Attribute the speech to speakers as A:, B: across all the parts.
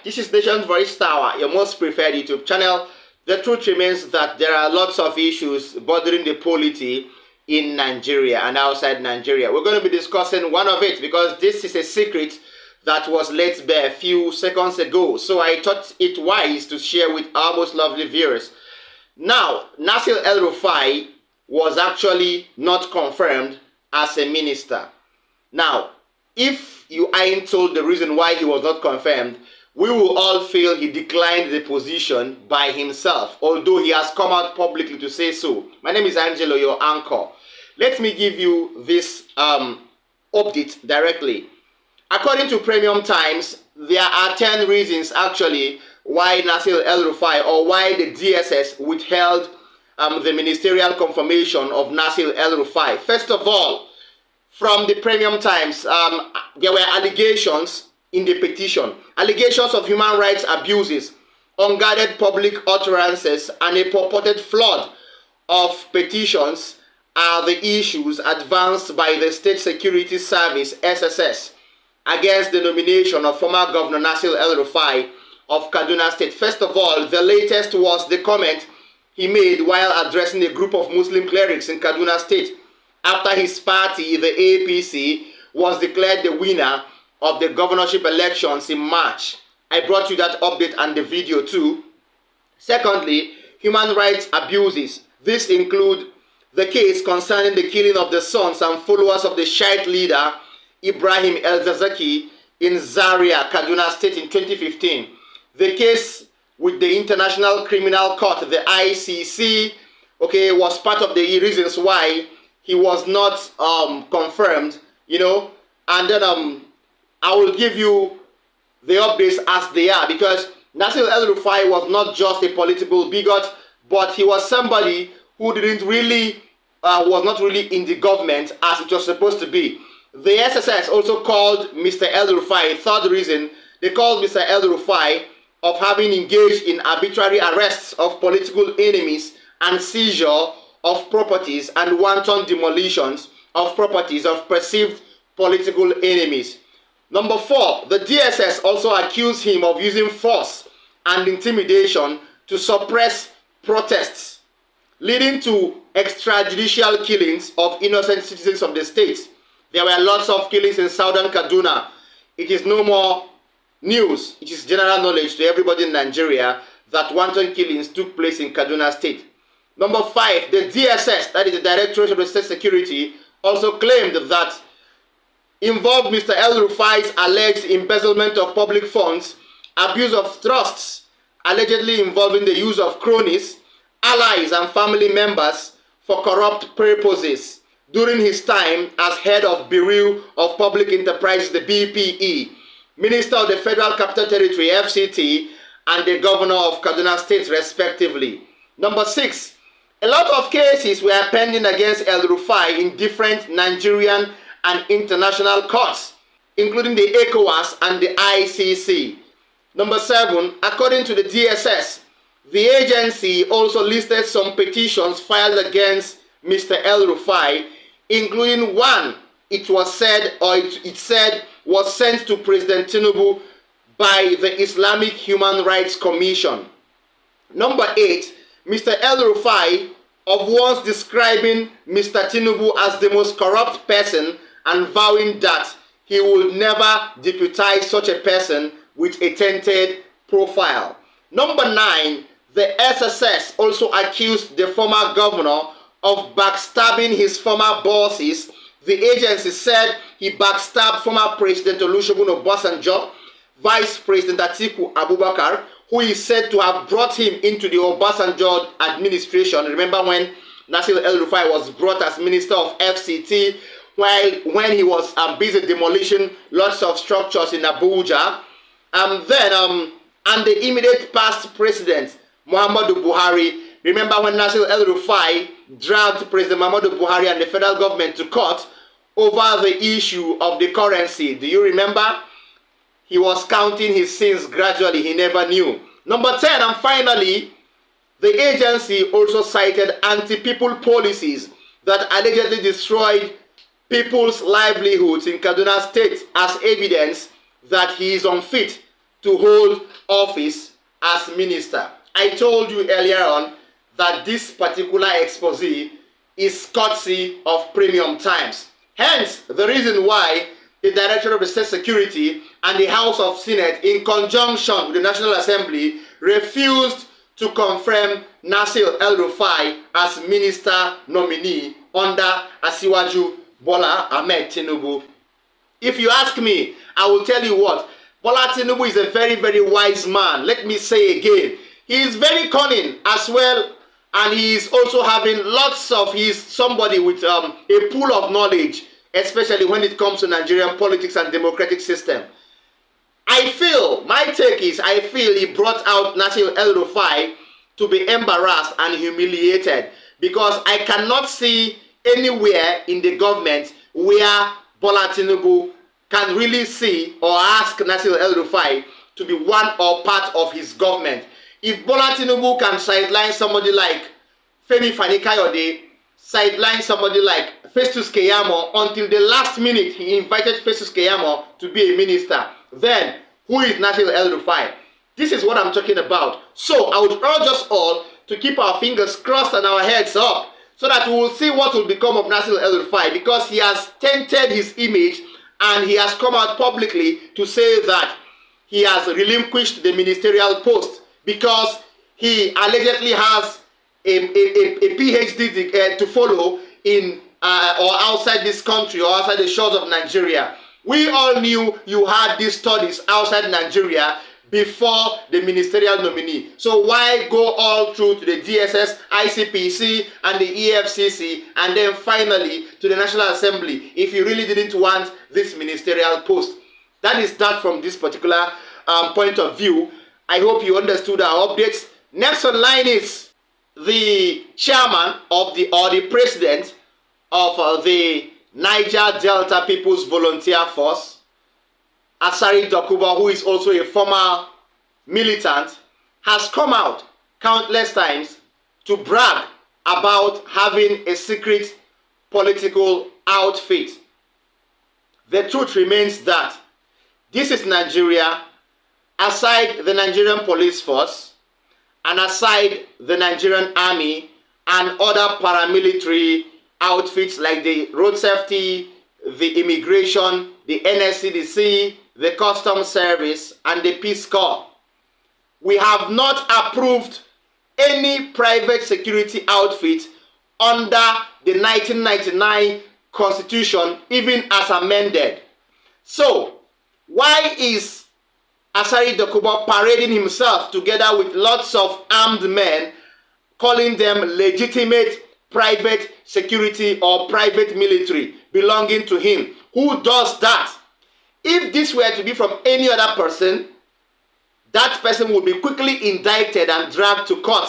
A: This is Nation's Voice Tower, your most preferred YouTube channel. The truth remains that there are lots of issues bothering the polity in Nigeria and outside Nigeria. We're going to be discussing one of it because this is a secret that was laid bare a few seconds ago. So I thought it wise to share with our most lovely viewers. Now, Nasir El-Rufai was actually not confirmed as a minister. Now, if you ain't told the reason why he was not confirmed, we will all feel he declined the position by himself, although he has come out publicly to say so. My name is Angelo, your anchor. Let me give you this update directly. According to Premium Times, there are 10 reasons actually why Nasir El-Rufai, or why the DSS withheld the ministerial confirmation of Nasir El-Rufai. First of all, from the Premium Times, there were allegations in the petition. Allegations of human rights abuses, unguarded public utterances, and a purported flood of petitions are the issues advanced by the State Security Service, SSS, against the nomination of former Governor Nasir El-Rufai of Kaduna State. First of all, the latest was the comment he made while addressing a group of Muslim clerics in Kaduna State after his party, the APC, was declared the winner of the governorship elections in March. I brought you that update and the video too. Secondly, human rights abuses. This include the case concerning the killing of the sons and followers of the Shiite leader Ibrahim El-Zakzaky in Zaria, Kaduna State in 2015. The case with the International Criminal Court, the ICC, was part of the reasons why he was not confirmed, and then I will give you the updates as they are, because Nasir El-Rufai was not just a political bigot, but he was somebody who didn't really, was not really in the government as it was supposed to be. The SSS also called Mr. El-Rufai, third reason, they called Mr. El-Rufai of having engaged in arbitrary arrests of political enemies and seizure of properties and wanton demolitions of properties of perceived political enemies. Number 4, the DSS also accused him of using force and intimidation to suppress protests, leading to extrajudicial killings of innocent citizens of the state. There were lots of killings in southern Kaduna. It is no more news. It is general knowledge to everybody in Nigeria that wanton killings took place in Kaduna State. Number 5, the DSS, that is the Directorate of State Security, also claimed that involved Mr. El-Rufai's alleged embezzlement of public funds, abuse of trusts, allegedly involving the use of cronies, allies, and family members for corrupt purposes during his time as head of Bureau of Public Enterprise, the BPE, Minister of the Federal Capital Territory, FCT, and the Governor of Kaduna State, respectively. Number 6, a lot of cases were pending against El-Rufai in different Nigerian and international courts, including the ECOWAS and the ICC. Number 7, according to the DSS, the agency also listed some petitions filed against Mr. El-Rufai, including one it said was sent to President Tinibu by the Islamic Human Rights Commission. Number 8, Mr. El-Rufai, of once describing Mr. Tinibu as the most corrupt person and vowing that he would never deputize such a person with a tainted profile. Number 9, the SSS also accused the former governor of backstabbing his former bosses. The agency said he backstabbed former President Olusegun Obasanjo, Vice President Atiku Abubakar, who is said to have brought him into the Obasanjo administration. Remember when Nasir El-Rufai was brought as Minister of FCT, when he was busy demolishing lots of structures in Abuja. And the immediate past president, Muhammadu Buhari. Remember when Nasir El-Rufai dragged President Muhammadu Buhari and the federal government to court over the issue of the currency? Do you remember? He was counting his sins gradually, he never knew. Number 10, and finally, the agency also cited anti-people policies that allegedly destroyed people's livelihoods in Kaduna State as evidence that he is unfit to hold office as minister. I told you earlier on that this particular expose is courtesy of Premium Times. Hence, the reason why the Director of the State Security and the House of Senate, in conjunction with the National Assembly, refused to confirm Nasir El-Rufai as minister nominee under Asiwaju Bola Ahmed Tinibu. If you ask me, I will tell you what, Bola Tinibu is a very, very wise man. Let me say again, he is very cunning as well, and he is also having lots of, he is somebody with a pool of knowledge, especially when it comes to Nigerian politics and democratic system. I feel, my take is, I feel he brought out Nasir El-Rufai to be embarrassed and humiliated, because I cannot see anywhere in the government where Bola Tinibu can really see or ask Nasir El-Rufai to be one or part of his government. If Bola Tinibu can sideline somebody like Femi Fani-Kayode, sideline somebody like Festus Keyamo, until the last minute he invited Festus Keyamo to be a minister, then who is Nasir El-Rufai? This is what I'm talking about. So I would urge us all to keep our fingers crossed and our heads up, so that we will see what will become of Nasir El-Rufai, because he has tainted his image and he has come out publicly to say that he has relinquished the ministerial post because he allegedly has a PhD to follow in or outside this country or outside the shores of Nigeria. We all knew you had these studies outside Nigeria before the ministerial nominee. So why go all through to the DSS, ICPC, and the EFCC, and then finally to the National Assembly if you really didn't want this ministerial post? That is that from this particular point of view. I hope you understood our updates. Next on line is the chairman of the president of the Niger Delta People's Volunteer Force, Asari Dokubo, who is also a former militant, has come out countless times to brag about having a secret political outfit. The truth remains that this is Nigeria, aside the Nigerian police force and aside the Nigerian army and other paramilitary outfits like the road safety, the immigration, the NSCDC, the Customs Service, and the Peace Corps. We have not approved any private security outfit under the 1999 Constitution, even as amended. So, why is Asari Dokubo parading himself together with lots of armed men, calling them legitimate private security or private military belonging to him? Who does that? If this were to be from any other person, that person would be quickly indicted and dragged to court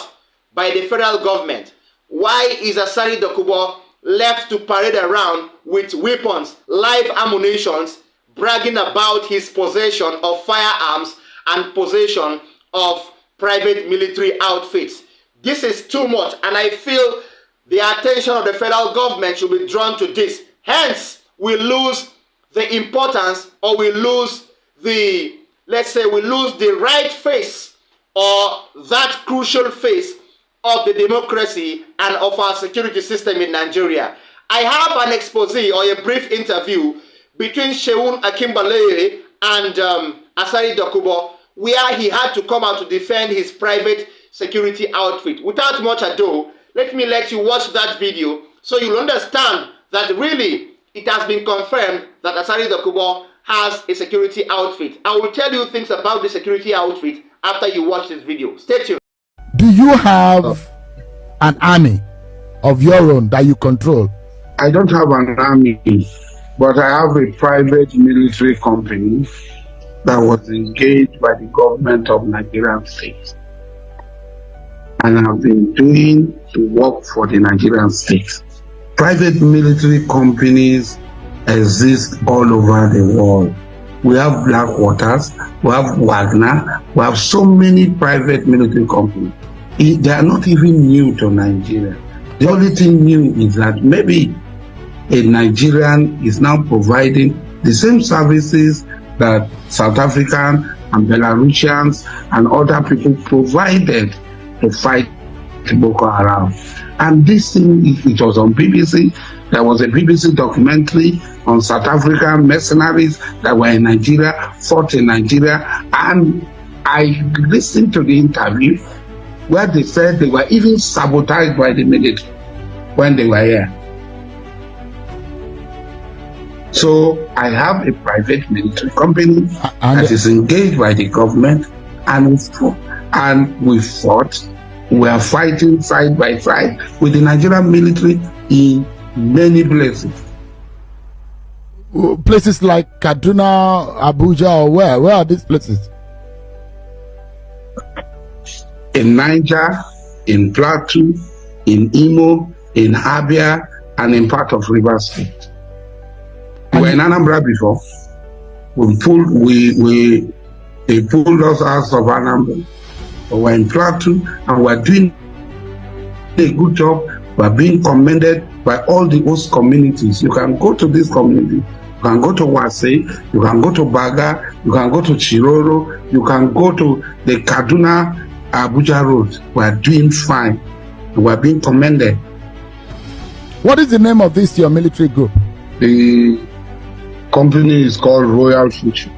A: by the federal government. Why is Asari Dokubo left to parade around with weapons, live ammunitions, bragging about his possession of firearms and possession of private military outfits? This is too much, and I feel the attention of the federal government should be drawn to this. Hence, we lose the importance, or we lose the, let's say, we lose the right face, or that crucial face of the democracy and of our security system in Nigeria. I have an expose or a brief interview between Sheun Akimbaleye and Asari Dokubo, where he had to come out to defend his private security outfit. Without much ado, let me let you watch that video so you'll understand that really it has been confirmed that Asari Dokubo has a security outfit. I will tell you things about the security outfit after you watch this video. Stay tuned.
B: Do you have an army of your own that you control?
C: I don't have an army, but I have a private military company that was engaged by the government of Nigerian state. And I've been doing the work for the Nigerian state. Private military companies exist all over the world. We have Blackwaters, we have Wagner, we have so many private military companies. They are not even new to Nigeria. The only thing new is that maybe a Nigerian is now providing the same services that South African and Belarusians and other people provided to fight Boko Haram. And this thing, it was on BBC. There was a BBC documentary on South African mercenaries that were in Nigeria, fought in Nigeria. And I listened to the interview where they said they were even sabotaged by the military when they were here. So I have a private military company that is engaged by the government, and we fought. We are fighting side by side with the Nigerian military in many places.
B: Places like Kaduna, Abuja, or where? Where are these places?
C: In Niger, in Plateau, in Imo, in Abia, and in part of Rivers State. We were in Anambra before. They pulled us out of Anambra. We're in Plateau, and we're doing a good job. We're being commended by all the host communities. You can go to this community. You can go to Wase, you can go to Baga, you can go to Chiroro, you can go to the Kaduna Abuja road. We're doing fine. We're being commended.
B: What is the name of this, your military group?
C: The company is called Royal Future.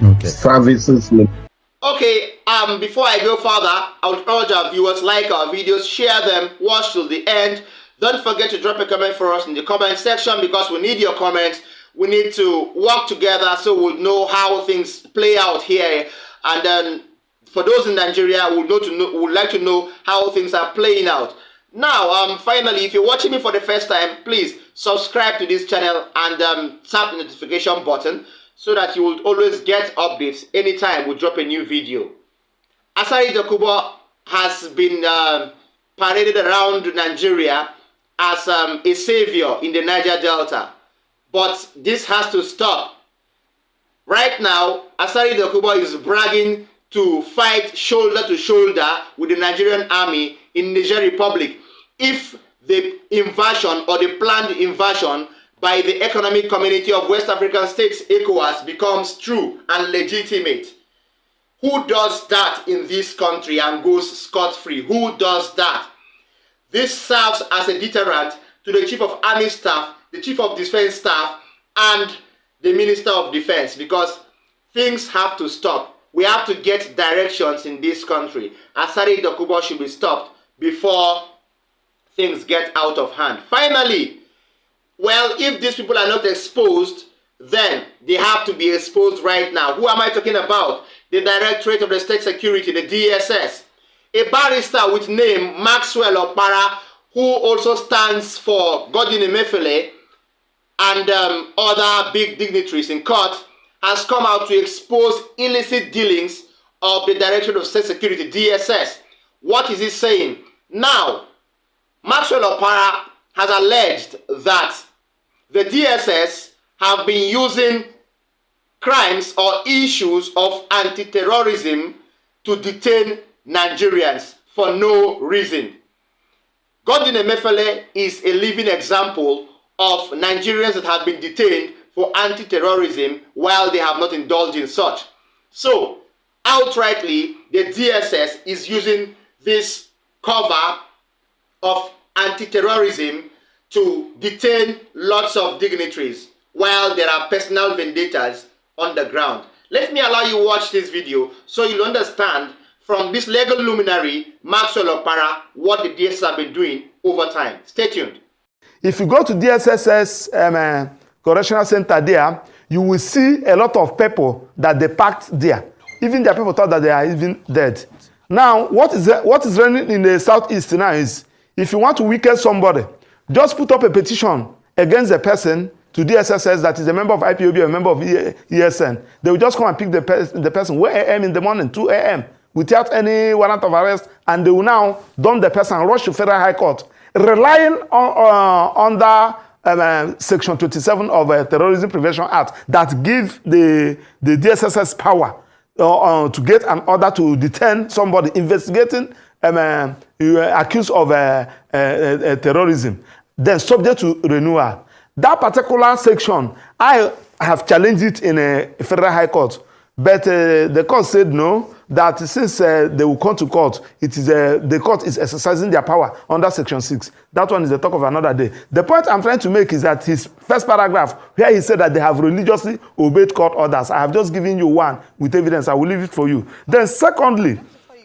B: Okay.
C: Services.
A: Okay, before I go further, I would urge our viewers, like our videos, share them, watch till the end. Don't forget to drop a comment for us in the comment section, because we need your comments. We need to work together so we'll know how things play out here. And then for those in Nigeria, would like to know how things are playing out. Now, finally, if you're watching me for the first time, please subscribe to this channel and tap the notification button, so that you will always get updates anytime we drop a new video. Asari Dokubo has been paraded around Nigeria as a savior in the Niger Delta. But this has to stop. Right now, Asari Dokubo is bragging to fight shoulder to shoulder with the Nigerian army in Niger Republic if the invasion or the planned invasion by the Economic Community of West African States, ECOWAS, becomes true and legitimate. Who does that in this country and goes scot-free? Who does that? This serves as a deterrent to the Chief of Army Staff, the Chief of Defense Staff, and the Minister of Defense, because things have to stop. We have to get directions in this country. Asari Dokubo should be stopped before things get out of hand. Finally, well, if these people are not exposed, then they have to be exposed right now. Who am I talking about? The Directorate of the State Security, the DSS. A barrister with name Maxwell Opara, who also stands for Godwin Emefiele and other big dignitaries in court, has come out to expose illicit dealings of the Directorate of State Security, DSS. What is he saying? Now, Maxwell Opara has alleged that the DSS have been using crimes or issues of anti-terrorism to detain Nigerians for no reason. Godwin Emefiele is a living example of Nigerians that have been detained for anti-terrorism while they have not indulged in such. So, outrightly, the DSS is using this cover of anti-terrorism to detain lots of dignitaries while there are personal vendettas on the ground. Let me allow you watch this video so you'll understand from this legal luminary, Maxwell Opara, what the DSS have been doing over time. Stay tuned.
D: If you go to DSS's correctional center there, you will see a lot of people that they packed there. Even their people thought that they are even dead. Now, what is running in the southeast now is, if you want to weaken somebody, just put up a petition against the person to DSSS that is a member of IPOB or a member of ESN. They will just come and pick the person 1 a.m. in the morning, 2 a.m. without any warrant of arrest, and they will now dump the person and rush to Federal High Court, relying on under Section 27 of the Terrorism Prevention Act that give the DSSS power to get an order to detain somebody investigating accused of terrorism, then subject to renewal. That particular section, I have challenged it in a Federal High Court But the court said no, that since they will come to court, it is the court is exercising their power under Section 6. That one is the talk of another day. The point I'm trying to make is that his first paragraph, where he said that they have religiously obeyed court orders. I have just given you one with evidence. I will leave it for you. Then secondly,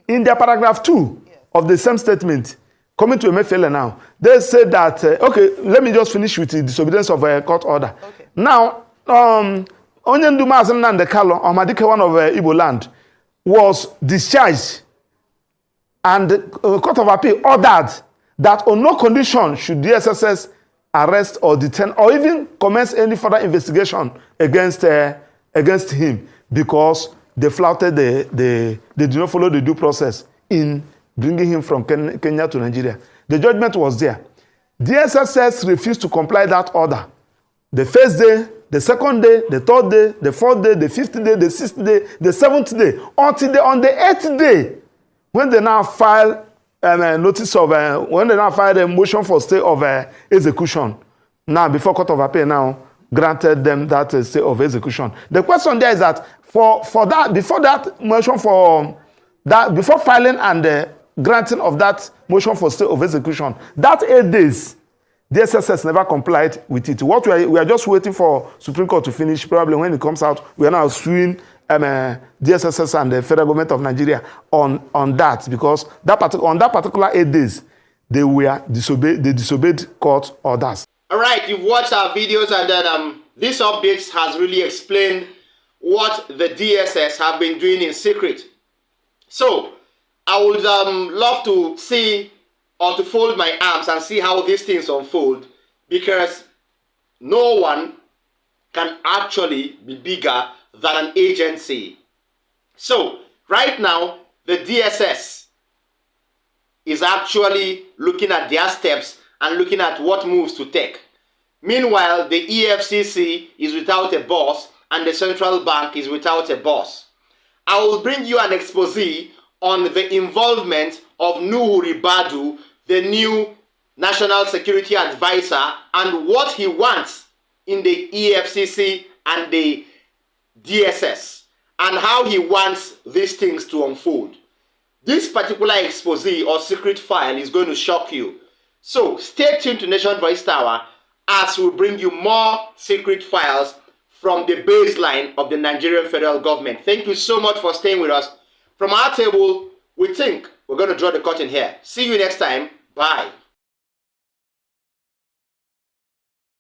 D: in their paragraph 2 of the same statement, coming to Emefiele now, they said that, okay, let me just finish with the disobedience of a court order. Okay. Now, Onyendu Mazen Nnamdi Kanu, Omadike, one of Igbo land, was discharged, and the Court of Appeal ordered that on no condition should the SSS arrest or detain or even commence any further investigation against him, because they flouted they did not follow the due process in bringing him from Kenya to Nigeria. The judgment was there. The SSS refused to comply that order. The first day, the second day, the third day, the fourth day, the fifth day, the sixth day, the seventh day, until on the eighth day, when they now file notice of, when they now file a motion for stay of execution. Now, before Court of Appeal now granted them that stay of execution. The question there is that for that, before that motion for that, before filing and granting of that motion for stay of execution, that 8 days, the SSS never complied with it. What we are just waiting for Supreme Court to finish. Probably when it comes out, we are now suing the SSS and the federal government of Nigeria on that, because on that particular 8 days, they disobeyed court orders.
A: All right, you've watched our videos, and then this update has really explained what the DSS have been doing in secret. So I would love to see, or to fold my arms and see how these things unfold, because no one can actually be bigger than an agency. So right now, the DSS is actually looking at their steps and looking at what moves to take. Meanwhile, the EFCC is without a boss and the central bank is without a boss. I will bring you an expose on the involvement of Nuhu Ribadu, the new National Security Advisor, and what he wants in the EFCC and the DSS, and how he wants these things to unfold. This particular expose or secret file is going to shock you. So stay tuned to Nation Voice Tower as we bring you more secret files from the baseline of the Nigerian federal government. Thank you so much for staying with us. From our table, we think we're going to draw the curtain here. See you next time. Bye.